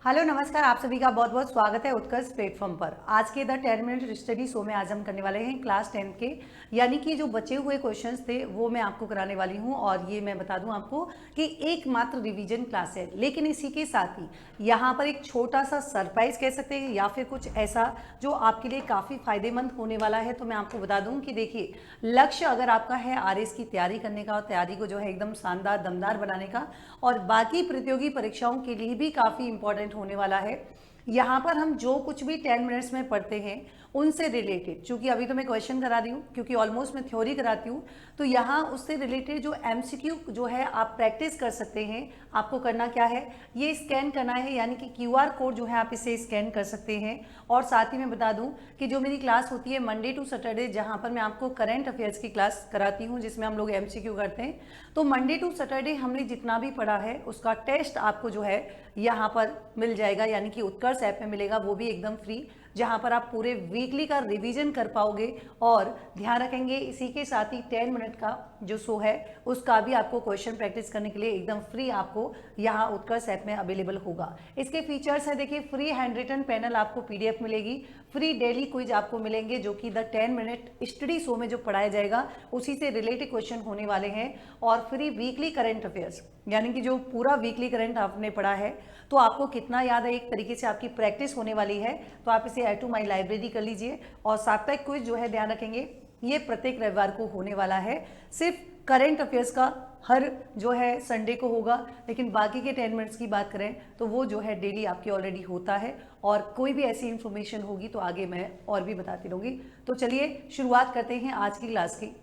Hello नमस्कार, आप सभी का बहुत बहुत स्वागत है उत्कर्ष प्लेटफॉर्म पर। आज के द 10 मिनट स्टडी शो में आज हम करने वाले हैं क्लास 10 के, यानी कि जो बचे हुए क्वेश्चंस थे वो मैं आपको कराने वाली हूं। और ये मैं बता दूं आपको कि एकमात्र रिवीजन क्लास है, लेकिन इसी के साथ ही यहाँ पर एक छोटा सा सरप्राइज कह सकते हैं या फिर कुछ ऐसा जो आपके लिए काफ़ी फायदेमंद होने वाला है। तो मैं आपको बता दूँ कि देखिए, लक्ष्य अगर आपका है आरएस की तैयारी करने का और तैयारी को जो है एकदम शानदार दमदार बनाने का, और बाकी प्रतियोगी परीक्षाओं के लिए भी काफ़ी इंपॉर्टेंट होने वाला है। यहाँ पर हम जो कुछ भी 10 मिनट्स में पढ़ते हैं उनसे रिलेटेड, चूंकि अभी तो मैं क्वेश्चन करा रही हूँ, क्योंकि ऑलमोस्ट मैं थ्योरी कराती हूँ, तो यहाँ उससे रिलेटेड जो एमसीक्यू जो है आप प्रैक्टिस कर सकते हैं। आपको करना क्या है, ये स्कैन करना है, यानी कि क्यूआर कोड जो है आप इसे स्कैन कर सकते हैं। और साथ ही मैं बता दूं कि जो मेरी क्लास होती है मंडे टू सैटरडे, जहाँ पर मैं आपको करंट अफेयर्स की क्लास कराती हूँ जिसमें हम लोग एमसीक्यू करते हैं, तो मंडे टू सैटरडे हमने जितना भी पढ़ा है उसका टेस्ट आपको जो है यहाँ पर मिल जाएगा, यानी कि उत्कर्ष ऐप में मिलेगा, वो भी एकदम फ्री, जहाँ पर आप पूरे वीकली का रिवीजन कर पाओगे। और ध्यान रखेंगे इसी के साथ ही 10 मिनट का जो शो है उसका भी आपको क्वेश्चन प्रैक्टिस करने के लिए एकदम फ्री आपको यहाँ उत्कर्ष ऐप में अवेलेबल होगा। इसके फीचर्स है, देखिए, फ्री हैंड रिटन पैनल आपको पीडीएफ मिलेगी, फ्री डेली क्विज आपको मिलेंगे जो कि द 10 मिनट स्टडी शो में जो पढ़ाया जाएगा उसी से रिलेटेड क्वेश्चन होने वाले हैं, और फ्री वीकली करंट अफेयर्स, यानी कि जो पूरा वीकली करंट आपने पढ़ा है तो आपको कितना याद है, एक तरीके से आपकी प्रैक्टिस होने वाली है। तो आप इसे ऐड टू माई लाइब्रेरी कर लीजिए। और साप्ताहिक क्विज जो है, ध्यान रखेंगे, ये प्रत्येक रविवार को होने वाला है। सिर्फ करंट अफेयर्स का हर जो है संडे को होगा, लेकिन बाकी के 10 मिनट्स की बात करें तो वो जो है डेली आपके ऑलरेडी होता है। और कोई भी ऐसी इन्फॉर्मेशन होगी तो आगे मैं और भी बताती रहूँगी। तो चलिए शुरुआत करते हैं आज की क्लास की।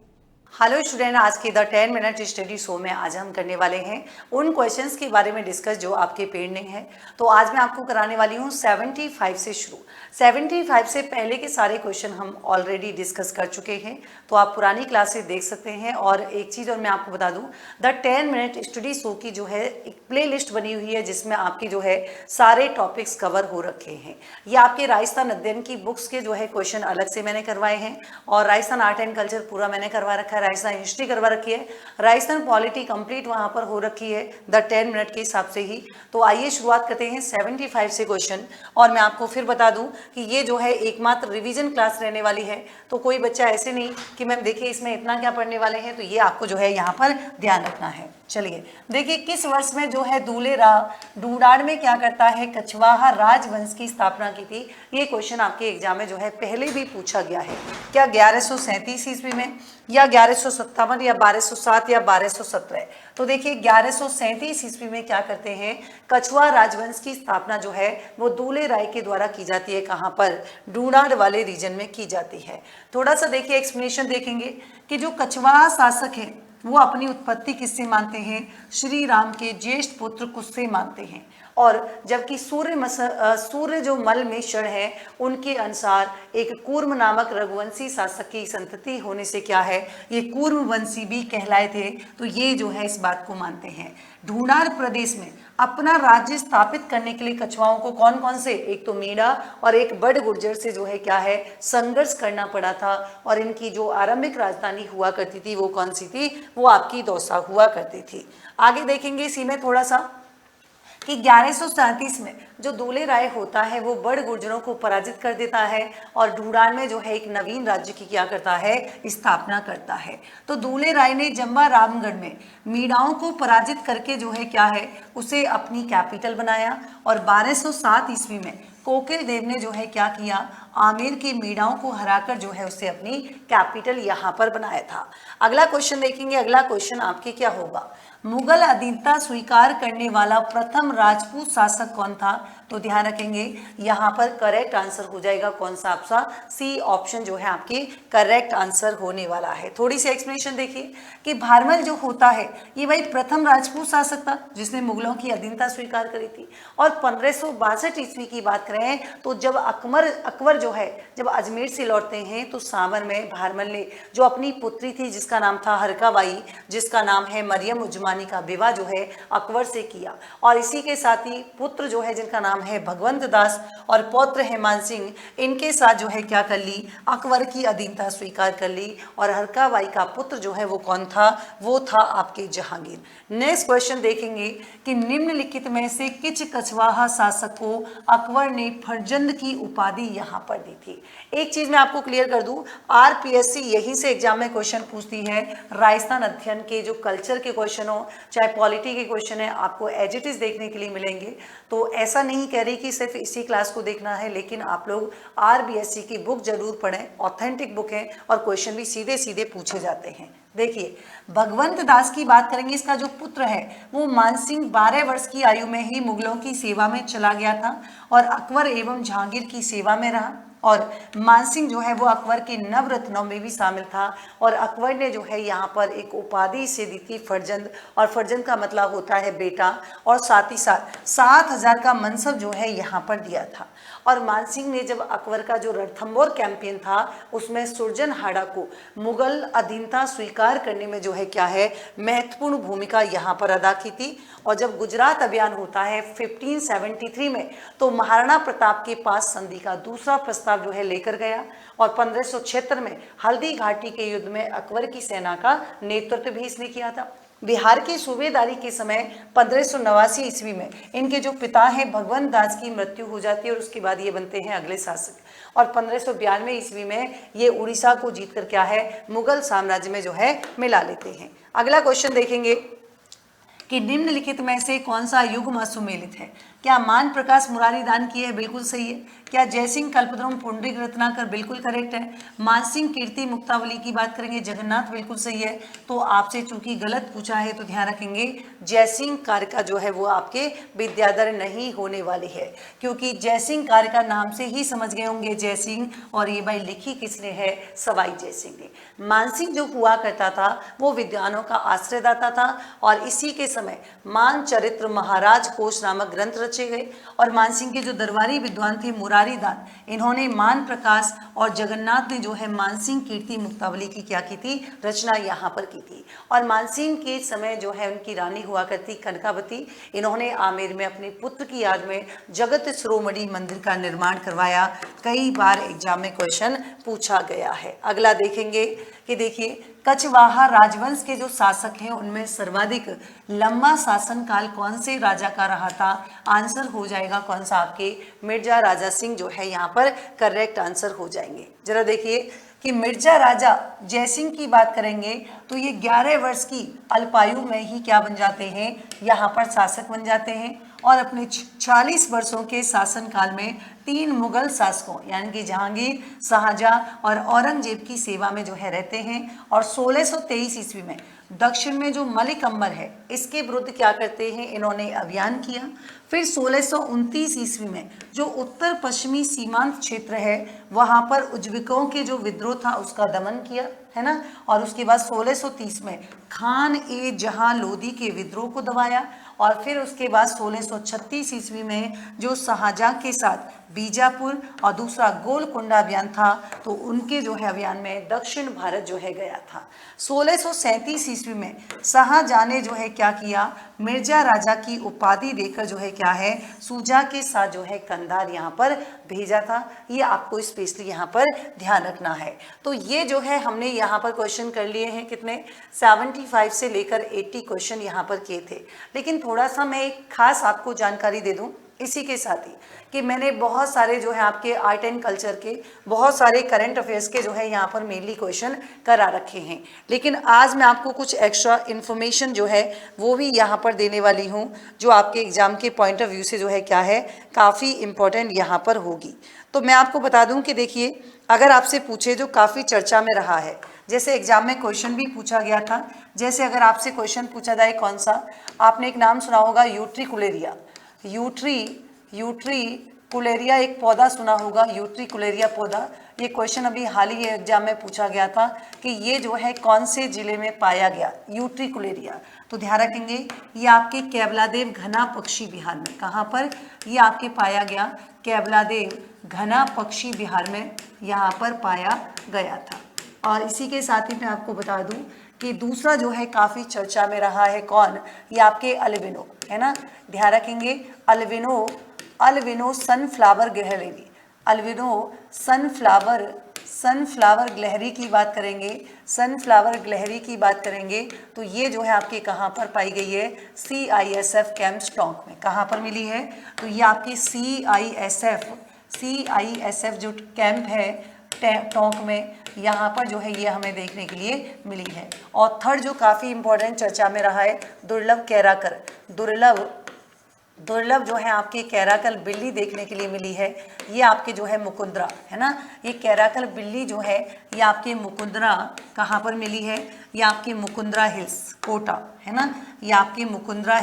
हेलो स्टूडेंट, आज के द 10 मिनट स्टडी शो में आज हम करने वाले हैं उन क्वेश्चंस के बारे में डिस्कस जो आपके पेंडिंग है। तो आज मैं आपको कराने वाली हूँ 75 से शुरू। 75 से पहले के सारे क्वेश्चन हम ऑलरेडी डिस्कस कर चुके हैं, तो आप पुरानी क्लासेस देख सकते हैं। और एक चीज़ और मैं आपको बता दूँ, द 10 मिनट स्टडी शो की जो है एक प्ले लिस्ट बनी हुई है जिसमें आपकी जो है सारे टॉपिक्स कवर हो रखे हैं। ये आपके राजस्थान अध्ययन की बुक्स के जो है क्वेश्चन अलग से मैंने करवाए हैं, और राजस्थान आर्ट एंड कल्चर पूरा मैंने करवा रखा है, राजस्थान हिस्ट्री करवा रखी है, राजस्थान पॉलिटी कंप्लीट वहां पर हो रखी है द 10 मिनट के हिसाब से ही। तो आइए शुरुआत करते हैं 75 से क्वेश्चन। और मैं आपको फिर बता दूं कि ये जो है एकमात्र रिवीजन क्लास रहने वाली है, तो कोई बच्चा ऐसे नहीं कि मैम देखिए इसमें इतना क्या पढ़ने वाले हैं, तो ये आपको जो है यहाँ पर ध्यान रखना है। चलिए देखिए, किस वर्ष में जो है डूडाड़ में क्या करता है, कछवाहा राजवंश की स्थापना की थी। ये क्वेश्चन आपके एग्जाम में जो है पहले भी पूछा गया है। क्या 1137 ईस्वी में, या 1157, या 1207, या 1217। तो देखिए 1137 ईस्वी में क्या करते हैं, कछवाहा राजवंश की स्थापना जो है वो दूल्हे राय के द्वारा की जाती है। कहाँ पर, डूडाड़ वाले रीजन में की जाती है। थोड़ा सा देखिए एक्सप्लेनेशन देखेंगे कि जो कछवाहा शासक है वो अपनी उत्पत्ति किससे मानते हैं, श्री राम के ज्येष्ठ पुत्र कुश से मानते हैं। और जबकि सूर्य जो मल मिश्र है उनके अनुसार एक कूर्म नामक रघुवंशी शासक की संतति होने से क्या है, ये कूर्म वंशी भी कहलाए थे। तो ये जो है इस बात को मानते हैं। ढूंढार प्रदेश में अपना राज्य स्थापित करने के लिए कछवाओं को कौन कौन से, एक तो मीणा और एक बड़ गुर्जर से जो है क्या है, संघर्ष करना पड़ा था। और इनकी जो आरंभिक राजधानी हुआ करती थी वो कौन सी थी, वो आपकी दौसा हुआ करती थी। आगे देखेंगे इसी में थोड़ा सा कि 1137 में जो दूल्हे राय होता है वो बड़ गुर्जरों को पराजित कर देता है और ढूंढाड़ में जो है एक नवीन राज्य की क्या करता है, स्थापना करता है। तो दूल्हे राय ने जम्बा रामगढ़ में मीणाओं को पराजित करके जो है क्या है, उसे अपनी कैपिटल बनाया। और 1207 ईस्वी में कोकिल देव ने जो है क्या किया, आमेर की मीणाओं को हराकर जो है उसे अपनी कैपिटल यहाँ पर बनाया था। अगला क्वेश्चन देखेंगे। अगला क्वेश्चन आपके क्या होगा, मुगल अधीनता स्वीकार करने वाला प्रथम राजपूत शासक कौन था। तो ध्यान रखेंगे यहाँ पर करेक्ट आंसर हो जाएगा कौन सा, आपका सी ऑप्शन जो है आपकी करेक्ट आंसर होने वाला है। थोड़ी सी एक्सप्लेनेशन देखिए कि भारमल जो होता है ये भाई प्रथम राजपूत शासक था जिसने मुगलों की अधीनता स्वीकार करी थी। और 1562 ईस्वी की बात करें तो जब अकबर जो है जब अजमेर से लौटते हैं तो सावन में भारमल ने जो अपनी पुत्री थी जिसका नाम था हरकाबाई, जिसका नाम है मरियम उजमा जहानी का विवाह जो है अकबर से किया। और इसी के साथ ही पुत्र जो है जिनका नाम है भगवंत दास और पौत्र है मान सिंह, इनके साथ जो है क्या कर ली, अकबर की अधीनता स्वीकार कर ली। और हरका बाई का पुत्र जो है वो कौन था, वो था आपके जहांगीर। नेक्स्ट क्वेश्चन देखेंगे कि निम्नलिखित में से किस कछवाहा शासक को अकबर ने फरजंद की उपाधि यहाँ पर दी थी। एक चीज मैं आपको क्लियर कर दूं, आरपीएससी यहीं से एग्जाम में क्वेश्चन पूछती है। राजस्थान अध्ययन के जो कल्चर के क्वेश्चन हो चाहे पॉलिटी के क्वेश्चन है, आपको एज इट इज देखने के लिए मिलेंगे। तो ऐसा नहीं कह रही कि सिर्फ इसी क्लास को देखना है, लेकिन आप लोग आरबीएससी की बुक जरूर पढ़ें, ऑथेंटिक बुक है और क्वेश्चन भी सीधे सीधे पूछे जाते हैं। देखिए भगवंत दास की बात करेंगे, इसका जो पुत्र है वो मानसिंह 12 वर्ष की आयु में ही मुगलों की सेवा में चला गया था और अकबर एवं जहांगीर की सेवा में रहा। और मानसिंह जो है वो अकबर के नवरत्नों में भी शामिल था और अकबर ने जो है यहाँ पर एक उपाधि से दी थी फरजंद, और फरजंद का मतलब होता है बेटा, और साथ ही साथ 7,000 का मनसब जो है यहाँ पर दिया था। और मानसिंह ने जब अकबर का जो रणथंभौर कैंपेन था उसमें सुरजनहाड़ा को मुगल अधीनता स्वीकार करने में जो है क्या है महत्वपूर्ण भूमिका यहाँ पर अदा की थी। और जब गुजरात अभियान होता है 1573 में, तो महाराणा प्रताप के पास संधि का दूसरा प्रस्ताव जो है लेकर गया और 1576 में हल्दी घाटी के युद्ध में अकबर की सेना का नेतृत्व भी इसने किया था। बिहार की सूबेदारी के समय 1589 ईस्वी में इनके जो पिता हैं भगवंत दास की मृत्यु हो जाती है और उसके बाद ये बनते हैं अगले शासक। और 1592 ईस्वी में ये उड़ीसा को जीतकर क्या है मुगल साम्राज्य में जो है मिला लेते हैं। अगला क्वेश्चन देखेंगे कि निम्नलिखित में से कौन सा युग्म सुमेलित है। क्या मान प्रकाश मुरारी दान की है, बिल्कुल सही है। क्या जयसिंह कल्पद्रुम पुंडरीक रत्नाकर, बिल्कुल करेक्ट है। मानसिंह कीर्ति मुक्तावली की बात करेंगे जगन्नाथ, बिल्कुल सही है। तो आपसे चूंकि गलत पूछा है तो ध्यान रखेंगे जयसिंह कारिका जो है वो आपके विद्याधर नहीं होने वाली है, क्योंकि जयसिंह कारिका नाम से ही समझ गए होंगे जयसिंह, और ये भाई लिखी किसने है, सवाई जयसिंह ने। मानसिंह जो हुआ करता था वो विद्वानों का आश्रयदाता था और इसी के समय मानचरित्र महाराज कोश नामक ग्रंथ रचे गए। और मानसिंह के जो दरबारी विद्वान थे मुरारी दान, इन्होंने मान प्रकाश, और जगन्नाथ ने जो है मानसिंह कीर्ति मुक्तावली की क्या की थी, रचना यहाँ पर की थी। और मानसिंह के समय जो है उनकी रानी हुआ करती कनकावती, इन्होंने आमेर में अपने पुत्र की याद में जगत शिरोमणि मंदिर का निर्माण करवाया। कई बार एग्जाम में क्वेश्चन पूछा गया है। अगला देखेंगे कि देखिए कछवाहा राजवंश के जो शासक हैं उनमें सर्वाधिक लंबा शासनकाल कौन से राजा का रहा था। आंसर हो जाएगा कौन सा, आपके मिर्जा राजा सिंह जो है यहाँ पर करेक्ट आंसर हो जाएंगे। जरा देखिए कि मिर्जा राजा जयसिंह की बात करेंगे तो ये 11 वर्ष की अल्पायु में ही क्या बन जाते हैं, यहाँ पर शासक बन जाते हैं। और अपने 40 वर्षों के शासनकाल में 3 मुगल शासकों यानी कि जहांगीर, शाहजहां और औरंगजेब की सेवा में जो है रहते हैं। और 1623 ईस्वी में दक्षिण में जो मलिक अंबर है इसके विरुद्ध क्या करते हैं, इन्होंने अभियान किया। फिर 1629 ईस्वी में जो उत्तर पश्चिमी सीमांत क्षेत्र है वहां पर उज्बेकों के जो विद्रोह था उसका दमन किया, है ना। और उसके बाद 1630 में खान ए जहां लोदी के विद्रोह को दबाया। और फिर उसके बाद 1636 ईस्वी में जो शाहजहां के साथ बीजापुर और दूसरा गोलकोंडा अभियान था तो उनके जो है अभियान में दक्षिण भारत जो है गया था। 1637 ईस्वी में शाहजहां ने जो है क्या किया, मिर्जा राजा की उपाधि देकर जो है क्या है सूजा के साथ जो है कंधार यहाँ पर भेजा था। ये आपको स्पेशली यहाँ पर ध्यान रखना है। तो ये जो है हमने यहाँ पर क्वेश्चन कर लिए हैं, कितने 75 से लेकर 80 क्वेश्चन यहाँ पर किए थे। लेकिन थोड़ा सा मैं एक खास आपको जानकारी दे दूं इसी के साथ ही कि मैंने बहुत सारे जो है आपके आर्ट एंड कल्चर के, बहुत सारे करंट अफेयर्स के जो है यहाँ पर मेनली क्वेश्चन करा रखे हैं। लेकिन आज मैं आपको कुछ एक्स्ट्रा इन्फॉर्मेशन जो है वो भी यहाँ पर देने वाली हूँ जो आपके एग्जाम के पॉइंट ऑफ व्यू से जो है क्या है काफ़ी इम्पोर्टेंट यहाँ पर होगी। तो मैं आपको बता दूँ कि देखिए अगर आपसे पूछे जो काफ़ी चर्चा में रहा है, जैसे एग्जाम में क्वेश्चन भी पूछा गया था, जैसे अगर आपसे क्वेश्चन पूछा जाए कौन सा, आपने एक नाम सुना होगा यूट्रिकुलेरिया। यूट्रिकुलेरिया एक पौधा सुना होगा, यूट्रिकुलेरिया पौधा। ये क्वेश्चन अभी हाल ही एग्जाम में पूछा गया था कि ये जो है कौन से जिले में पाया गया यूट्रिकुलेरिया। तो ध्यान रखेंगे ये आपके केवलादेव घना पक्षी बिहार में, कहाँ पर ये आपके पाया गया, केवलादेव घना पक्षी बिहार में यहाँ पर पाया गया था। और इसी के साथ ही मैं आपको बता दूं कि दूसरा जो है काफ़ी चर्चा में रहा है कौन, ये आपके अल्बिनो है ना, ध्यान रखेंगे। अल्बिनो, अल्बिनो सनफ्लावर गिलहरी, अल्बिनो सनफ्लावर गिलहरी की बात करेंगे, सनफ्लावर गिलहरी की बात करेंगे तो ये जो है आपके कहाँ पर पाई गई है, CISF कैंप टोंक में। कहाँ पर मिली है, तो ये आपकी CISF जो कैंप है टोंक में, यहाँ पर जो है ये हमें देखने के लिए मिली है। और थर्ड जो काफ़ी इंपॉर्टेंट चर्चा में रहा है, दुर्लभ कैराकर, दुर्लभ जो है आपके कैराकल बिल्ली देखने के लिए मिली है। ये आपके जो है मुकुंदरा है ना, ये कैराकल बिल्ली जो है ये आपके मुकुंदरा कहाँ पर मिली है, ये आपके मुकुंदरा हिल्स कोटा है ना, ये आपके मुकुंदरा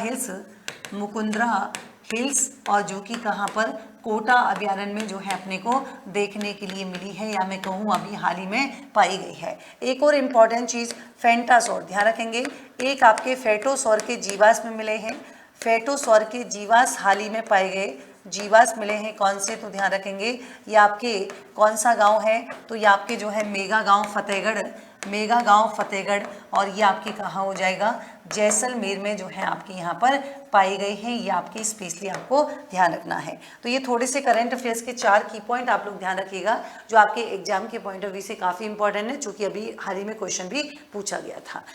हिल्स और जो कि कहाँ पर कोटा अभयारण्य में जो है अपने को देखने के लिए मिली है, या मैं कहूँ अभी हाल ही में पाई गई है। एक और इम्पॉर्टेंट चीज़ फेंटासौर, ध्यान रखेंगे, एक आपके फेटोसौर के जीवाश्म में मिले हैं, फेटोसौर के जीवाश्म हाल ही में पाए गए जीवाश्म मिले हैं कौन से, तो ध्यान रखेंगे ये आपके कौन सा गांव है, तो ये आपके जो है मेगा गांव फतेहगढ़, और ये आपके कहाँ हो जाएगा, जैसलमेर में जो है आपके यहाँ पर पाए गए हैं। ये आपके स्पेशली आपको ध्यान रखना है। तो ये थोड़े से करंट अफेयर्स के 4 की पॉइंट आप लोग ध्यान रखिएगा जो आपके एग्जाम के पॉइंट ऑफ व्यू से काफ़ी इंपॉर्टेंट है, चूँकि अभी हाल ही में क्वेश्चन भी पूछा गया था।